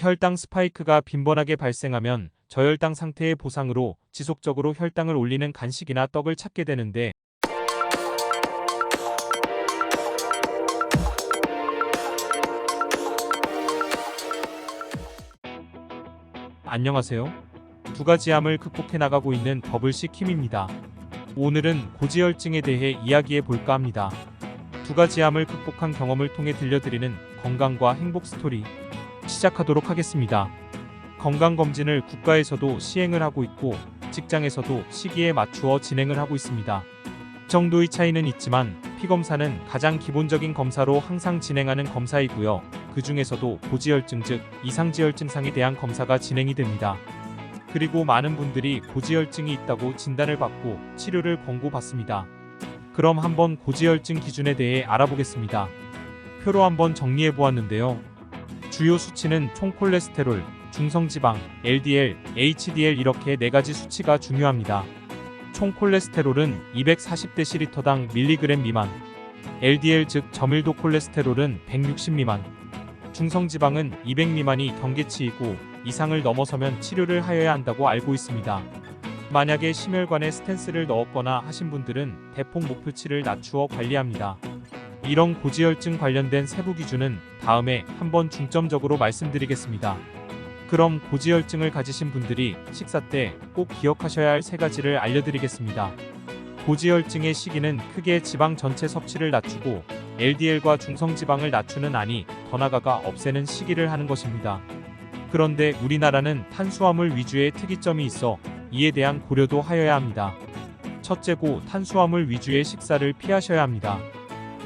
혈당 스파이크가 빈번하게 발생하면 저혈당 상태의 보상으로 지속적으로 혈당을 올리는 간식이나 떡을 찾게 되는데, 안녕하세요. 두 가지 암을 극복해 나가고 있는 버블씨 킴입니다. 오늘은 고지혈증에 대해 이야기해 볼까 합니다. 두 가지 암을 극복한 경험을 통해 들려드리는 건강과 행복 스토리 시작하도록 하겠습니다. 건강검진을 국가에서도 시행을 하고 있고 직장에서도 시기에 맞추어 진행을 하고 있습니다. 정도의 차이는 있지만 피검사는 가장 기본적인 검사로 항상 진행하는 검사이고요. 그 중에서도 고지혈증 즉 이상지혈증상에 대한 검사가 진행이 됩니다. 그리고 많은 분들이 고지혈증이 있다고 진단을 받고 치료를 권고받습니다. 그럼 한번 고지혈증 기준에 대해 알아보겠습니다. 표로 한번 정리해 보았는데요. 주요 수치는 총콜레스테롤, 중성지방, LDL, HDL 이렇게 4가지 수치가 중요합니다. 총콜레스테롤은 240dl/당 밀리그램 미만, LDL 즉 저밀도 콜레스테롤은 160 미만, 중성지방은 200 미만이 경계치이고 이상을 넘어서면 치료를 하여야 한다고 알고 있습니다. 만약에 심혈관에 스텐스를 넣었거나 하신 분들은 대폭 목표치를 낮추어 관리합니다. 이런 고지혈증 관련된 세부 기준은 다음에 한번 중점적으로 말씀드리겠습니다. 그럼 고지혈증을 가지신 분들이 식사 때 꼭 기억하셔야 할 3가지를 알려드리겠습니다. 고지혈증의 시기는 크게 지방 전체 섭취를 낮추고 LDL과 중성지방을 낮추는 아니 더 나아가 없애는 시기를 하는 것입니다. 그런데 우리나라는 탄수화물 위주의 특이점이 있어 이에 대한 고려도 하여야 합니다. 첫째고 탄수화물 위주의 식사를 피하셔야 합니다.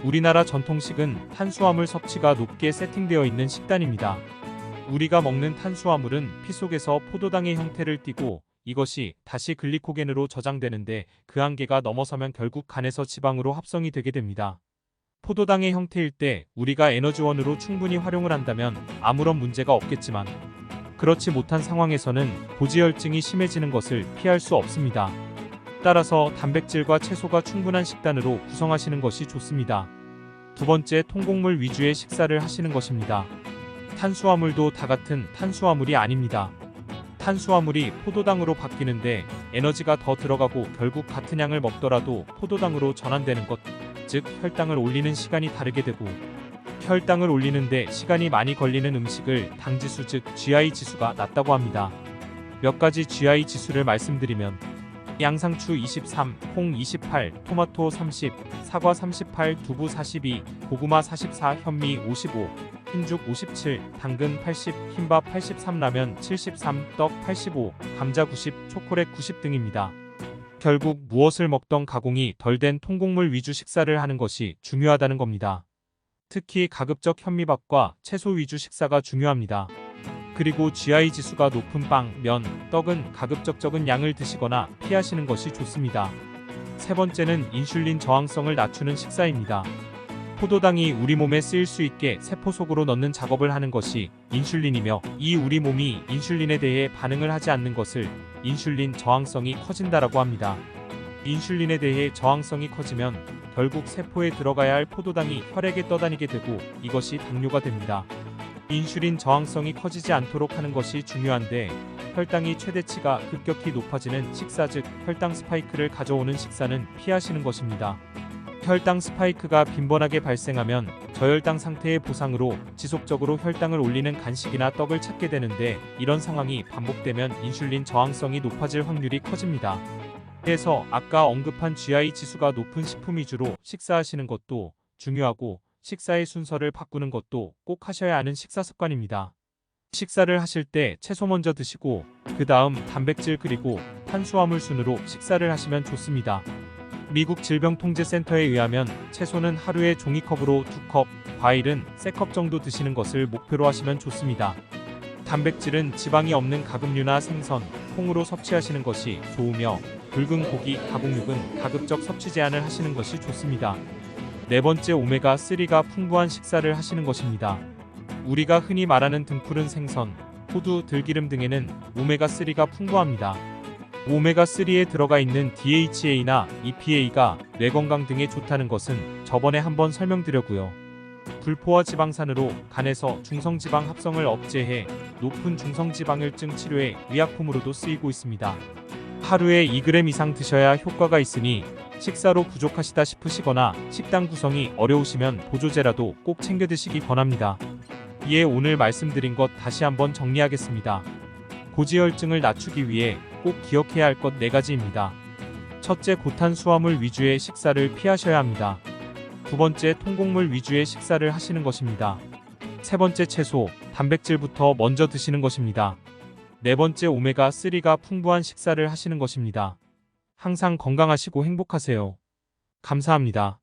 우리나라 전통식은 탄수화물 섭취가 높게 세팅되어 있는 식단입니다. 우리가 먹는 탄수화물은 피 속에서 포도당의 형태를 띠고 이것이 다시 글리코겐으로 저장되는데 그 한계가 넘어서면 결국 간에서 지방으로 합성이 되게 됩니다. 포도당의 형태일 때 우리가 에너지원으로 충분히 활용을 한다면 아무런 문제가 없겠지만 그렇지 못한 상황에서는 고지혈증이 심해지는 것을 피할 수 없습니다. 따라서 단백질과 채소가 충분한 식단으로 구성하시는 것이 좋습니다. 두 번째, 통곡물 위주의 식사를 하시는 것입니다. 탄수화물도 다 같은 탄수화물이 아닙니다. 탄수화물이 포도당으로 바뀌는데 에너지가 더 들어가고 결국 같은 양을 먹더라도 포도당으로 전환되는 것, 즉 혈당을 올리는 시간이 다르게 되고 혈당을 올리는데 시간이 많이 걸리는 음식을 당지수 즉 GI 지수가 낮다고 합니다. 몇 가지 GI 지수를 말씀드리면 양상추 23, 콩 28, 토마토 30, 사과 38, 두부 42, 고구마 44, 현미 55, 흰죽 57, 당근 80, 흰밥 83, 라면 73, 떡 85, 감자 90, 초콜릿 90 등입니다. 결국 무엇을 먹던 가공이 덜 된 통곡물 위주 식사를 하는 것이 중요하다는 겁니다. 특히 가급적 현미밥과 채소 위주 식사가 중요합니다. 그리고 GI 지수가 높은 빵, 면, 떡은 가급적 적은 양을 드시거나 피하시는 것이 좋습니다. 세 번째는 인슐린 저항성을 낮추는 식사입니다. 포도당이 우리 몸에 쓰일 수 있게 세포 속으로 넣는 작업을 하는 것이 인슐린이며 이 우리 몸이 인슐린에 대해 반응을 하지 않는 것을 인슐린 저항성이 커진다라고 합니다. 인슐린에 대해 저항성이 커지면 결국 세포에 들어가야 할 포도당이 혈액에 떠다니게 되고 이것이 당뇨가 됩니다. 인슐린 저항성이 커지지 않도록 하는 것이 중요한데 혈당이 최대치가 급격히 높아지는 식사 즉 혈당 스파이크를 가져오는 식사는 피하시는 것입니다. 혈당 스파이크가 빈번하게 발생하면 저혈당 상태의 보상으로 지속적으로 혈당을 올리는 간식이나 떡을 찾게 되는데 이런 상황이 반복되면 인슐린 저항성이 높아질 확률이 커집니다. 그래서 아까 언급한 GI 지수가 높은 식품 위주로 식사하시는 것도 중요하고 식사의 순서를 바꾸는 것도 꼭 하셔야 하는 식사 습관입니다. 식사를 하실 때 채소 먼저 드시고 그 다음 단백질 그리고 탄수화물 순으로 식사를 하시면 좋습니다. 미국 질병통제센터에 의하면 채소는 하루에 종이컵으로 2컵, 과일은 3컵 정도 드시는 것을 목표로 하시면 좋습니다. 단백질은 지방이 없는 가금류나 생선, 콩으로 섭취하시는 것이 좋으며 붉은 고기, 가공육은 가급적 섭취 제한을 하시는 것이 좋습니다. 네 번째, 오메가3가 풍부한 식사를 하시는 것입니다. 우리가 흔히 말하는 등푸른 생선, 호두, 들기름 등에는 오메가3가 풍부합니다. 오메가3에 들어가 있는 DHA나 EPA가 뇌 건강 등에 좋다는 것은 저번에 한번 설명드렸고요. 불포화 지방산으로 간에서 중성지방 합성을 억제해 높은 중성지방혈증 치료에 의약품으로도 쓰이고 있습니다. 하루에 2g 이상 드셔야 효과가 있으니 식사로 부족하시다 싶으시거나 식단 구성이 어려우시면 보조제라도 꼭 챙겨 드시기 권합니다. 이에 오늘 말씀드린 것 다시 한번 정리하겠습니다. 고지혈증을 낮추기 위해 꼭 기억해야 할 것 4가지입니다. 첫째, 고탄수화물 위주의 식사를 피하셔야 합니다. 두 번째, 통곡물 위주의 식사를 하시는 것입니다. 세 번째, 채소, 단백질부터 먼저 드시는 것입니다. 네 번째, 오메가3가 풍부한 식사를 하시는 것입니다. 항상 건강하시고 행복하세요. 감사합니다.